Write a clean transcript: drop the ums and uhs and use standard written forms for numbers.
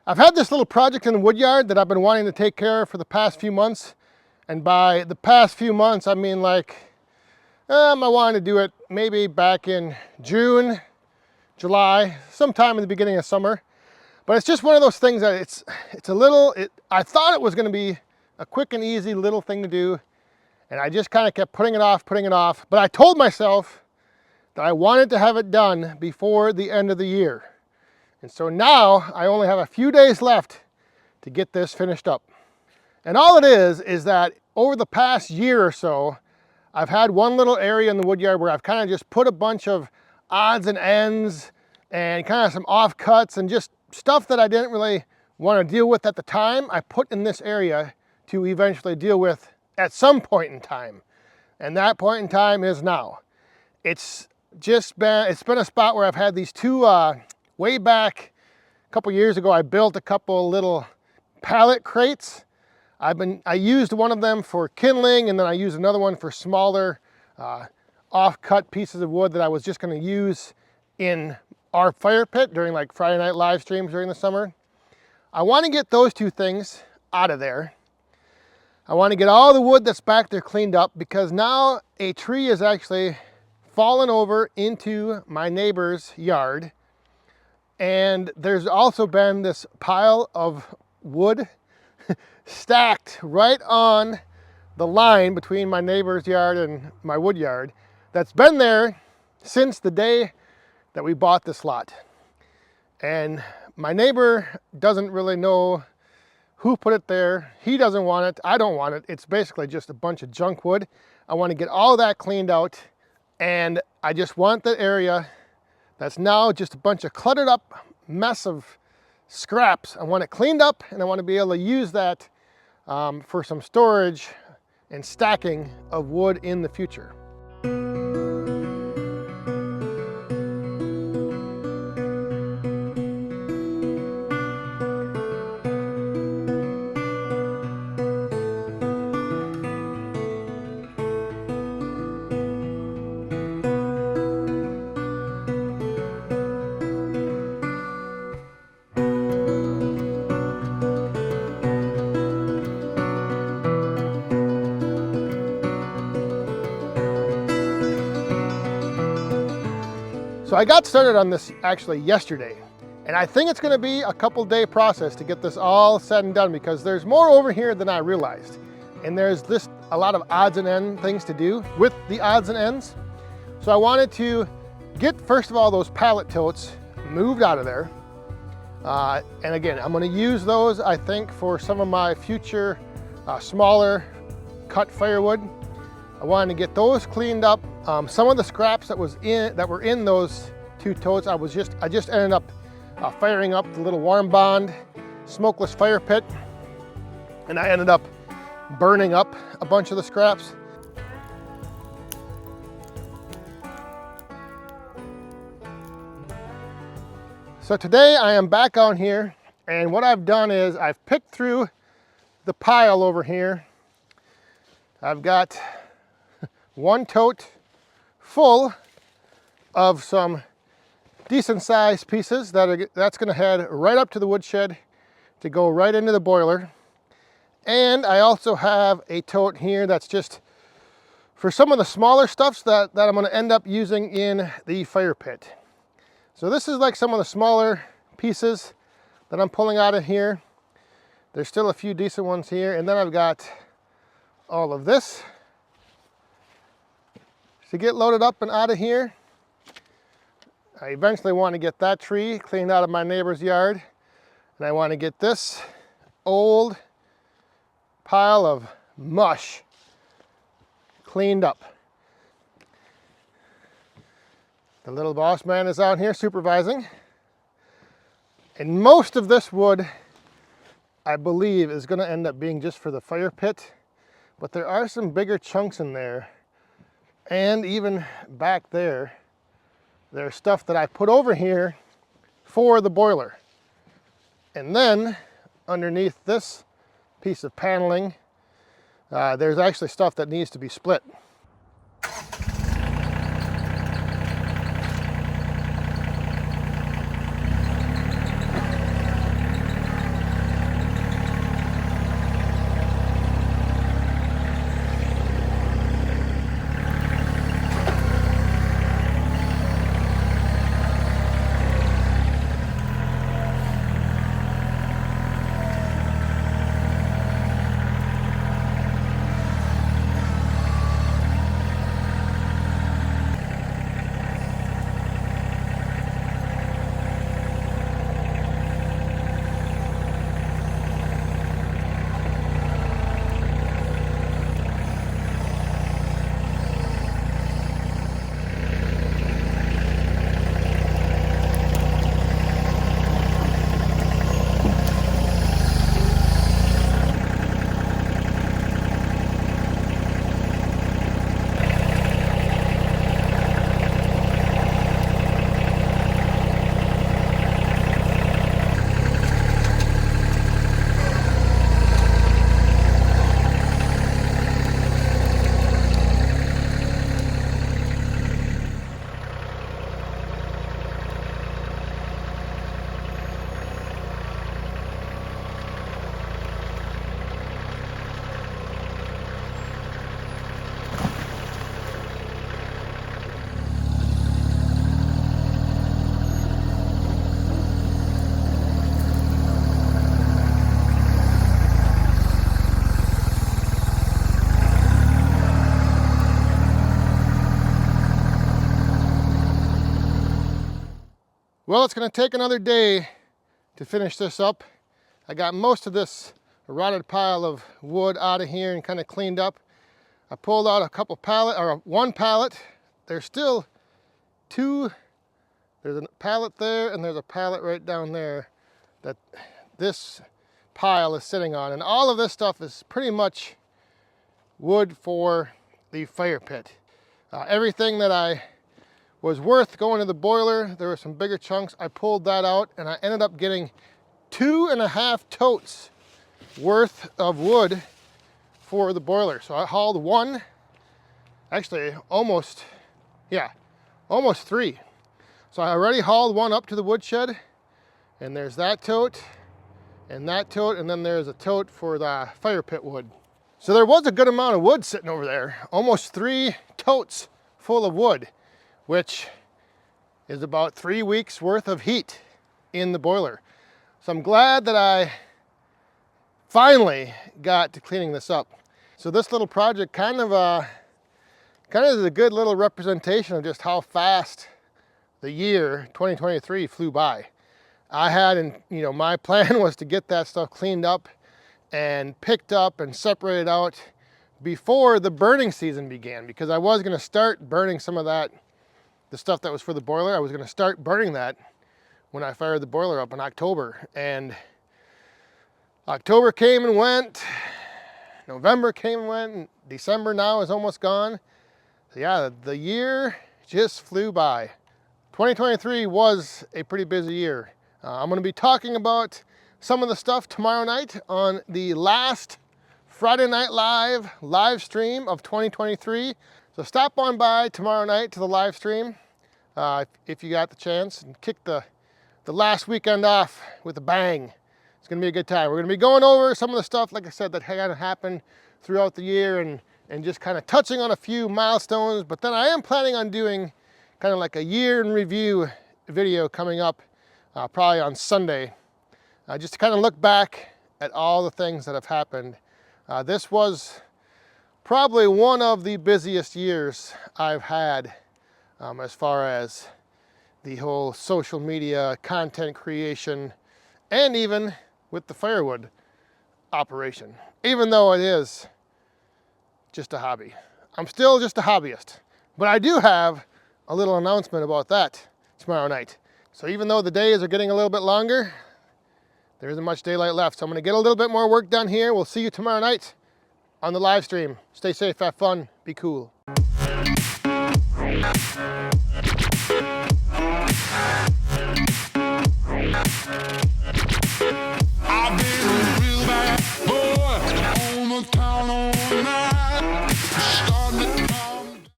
I've had this little project in the wood yard that I've been wanting to take care of for the past few months. And by the past few months, I mean like, I wanted to do it maybe back in June, July, sometime in the beginning of summer. But it's just one of those things that it's a little, I thought it was going to be a quick and easy little thing to do. And I just kind of kept putting it off. But I told myself that I wanted to have it done before the end of the year. And so now I only have a few days left to get this finished up. And all it is that over the past year or so, I've had one little area in the wood yard where I've kind of just put a bunch of odds and ends and kind of some offcuts and just stuff that I didn't really want to deal with at the time. I put in this area to eventually deal with at some point in time. And that point in time is now. It's been a spot where I've had these two, way back a couple years ago, I built a couple little pallet crates. I used one of them for kindling, and then I used another one for smaller off-cut pieces of wood that I was just going to use in our fire pit during like Friday night live streams during the summer. I want to get those two things out of there. I want to get all the wood that's back there cleaned up, because now a tree is actually fallen over into my neighbor's yard. And there's also been this pile of wood stacked right on the line between my neighbor's yard and my wood yard that's been there since the day that we bought this lot. And my neighbor doesn't really know who put it there. He doesn't want it. I don't want it. It's basically just a bunch of junk wood. I want to get all that cleaned out, and I just want the area that's now just a bunch of cluttered up mess of scraps. I want it cleaned up, and I want to be able to use that for some storage and stacking of wood in the future. So I got started on this actually yesterday, and I think it's going to be a couple-day process to get this all said and done, because there's more over here than I realized. And there's a lot of odds and end things to do with the odds and ends. So I wanted to get, first of all, those pallet totes moved out of there. And again, I'm going to use those, I think, for some of my future smaller cut firewood. I wanted to get those cleaned up. Some of the scraps that were in those two totes, I just ended up firing up the little Warm Bond smokeless fire pit, and I ended up burning up a bunch of the scraps. So today I am back on here, and what I've done is I've picked through the pile over here. I've got one tote full of some decent sized pieces that's going to head right up to the woodshed to go right into the boiler. And I also have a tote here that's just for some of the smaller stuffs that I'm going to end up using in the fire pit. So this is like some of the smaller pieces that I'm pulling out of here. There's still a few decent ones here, and then I've got all of this to get loaded up and out of here. I eventually want to get that tree cleaned out of my neighbor's yard, and I want to get this old pile of mush cleaned up. The little boss man is out here supervising, and most of this wood, I believe, is going to end up being just for the fire pit, but there are some bigger chunks in there. And even back there, there's stuff that I put over here for the boiler. And then underneath this piece of paneling, there's actually stuff that needs to be split. Well, it's going to take another day to finish this up. I got most of this rotted pile of wood out of here and kind of cleaned up. I pulled out a couple pallet, or one pallet. There's still two. There's a pallet there and there's a pallet right down there that this pile is sitting on. And all of this stuff is pretty much wood for the fire pit. Everything that I was worth going to the boiler, there were some bigger chunks. I pulled that out and I ended up getting 2.5 totes worth of wood for the boiler. So I hauled one, actually almost 3. So I already hauled one up to the woodshed, and there's that tote, and then there's a tote for the fire pit wood. So there was a good amount of wood sitting over there, almost 3 totes full of wood, which is about 3 weeks worth of heat in the boiler. So I'm glad that I finally got to cleaning this up. So this little project kind of is a good little representation of just how fast the year 2023 flew by. I had, my plan was to get that stuff cleaned up and picked up and separated out before the burning season began, because I was going to start burning some of that, the stuff that was for the boiler. I was going to start burning that when I fired the boiler up in October. And October came and went, November came and went, and December now is almost gone. So yeah, the year just flew by. 2023 was a pretty busy year. I'm going to be talking about some of the stuff tomorrow night on the last Friday Night live stream of 2023. So stop on by tomorrow night to the live stream if you got the chance, and kick the last weekend off with a bang. It's going to be a good time. We're going to be going over some of the stuff, like I said, that kind of happened throughout the year, and just kind of touching on a few milestones. But then I am planning on doing kind of like a year in review video coming up probably on Sunday, just to kind of look back at all the things that have happened. This was probably one of the busiest years I've had as far as the whole social media content creation, and even with the Firewood operation, even though it is just a hobby. I'm still just a hobbyist, but I do have a little announcement about that tomorrow night. So even though the days are getting a little bit longer, there isn't much daylight left. So I'm going to get a little bit more work done here. We'll see you tomorrow night on the live stream. Stay safe, have fun, be cool.